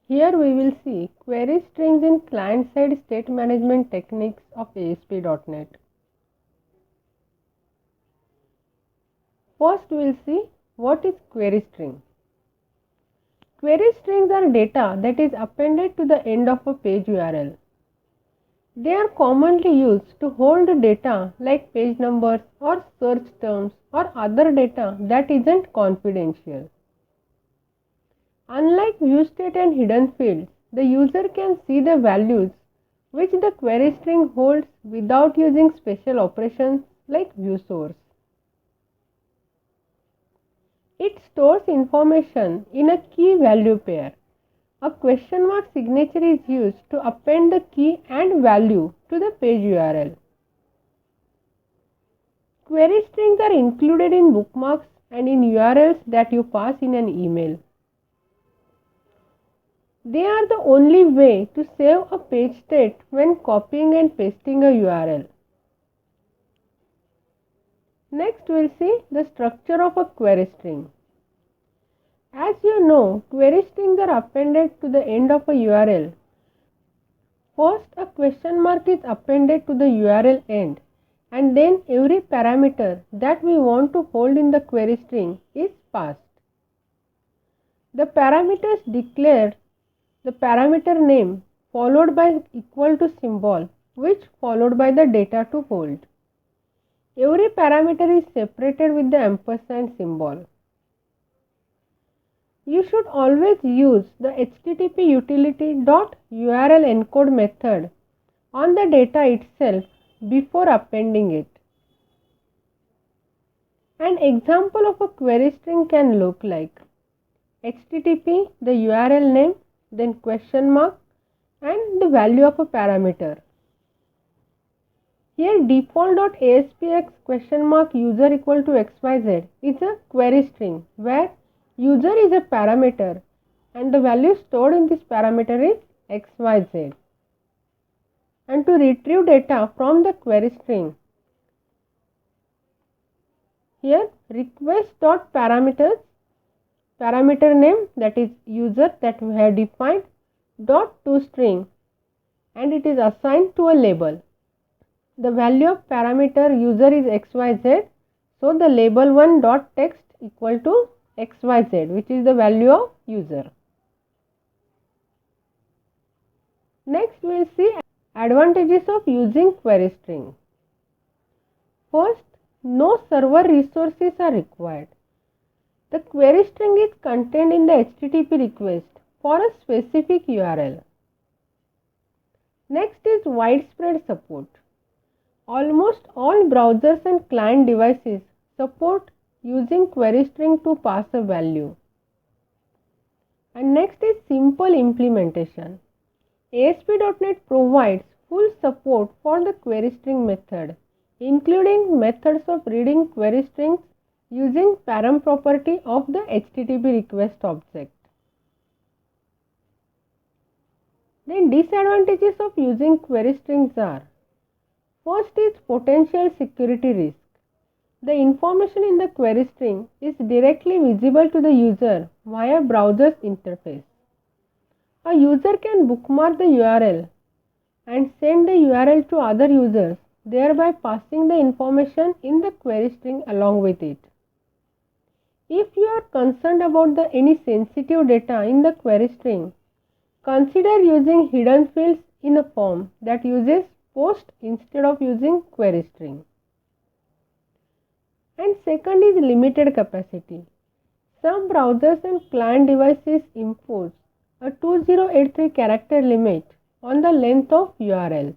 Here we will see query strings in client-side state management techniques of ASP.NET. First we will see what is query string. Query strings are data that is appended to the end of a page URL. They are commonly used to hold data like page numbers or search terms or other data that isn't confidential. Unlike view state and hidden fields, the user can see the values which the query string holds without using special operations like view source. It stores information in a key value pair. A question mark signature is used to append the key and value to the page URL. Query strings are included in bookmarks and in URLs that you pass in an email. They are the only way to save a page state when copying and pasting a URL. Next, we will see the structure of a query string. As you know, query strings are appended to the end of a URL. First, a question mark is appended to the URL end, and then every parameter that we want to hold in the query string is passed. The parameters declare the parameter name followed by equal to symbol, which followed by the data to hold. Every parameter is separated with the ampersand symbol. You should always use the HTTP utility .url encode method on the data itself before appending it. An example of a query string can look like HTTP, the URL name, then question mark and the value of a parameter. Here default.aspx question mark user equal to xyz is a query string where user is a parameter and the value stored in this parameter is xyz. And to retrieve data from the query string, here request.parameters, parameter name that is user that we have defined, .toString, and it is assigned to a label. The value of parameter user is xyz, so the label one .text equal to xyz, which is the value of user. Next we will see advantages of using query string. First, no server resources are required. The query string is contained in the HTTP request for a specific URL. Next is widespread support. Almost all browsers and client devices support using query string to pass a value. And next is simple implementation. ASP.NET provides full support for the query string method, including methods of reading query strings using param property of the HTTP request object. Then disadvantages of using query strings are: first is potential security risk. The information in the query string is directly visible to the user via browser's interface. A user can bookmark the URL and send the URL to other users, thereby passing the information in the query string along with it. If you are concerned about any sensitive data in the query string, consider using hidden fields in a form that uses post instead of using query string. And second is limited capacity. Some browsers and client devices impose a 2083 character limit on the length of URLs.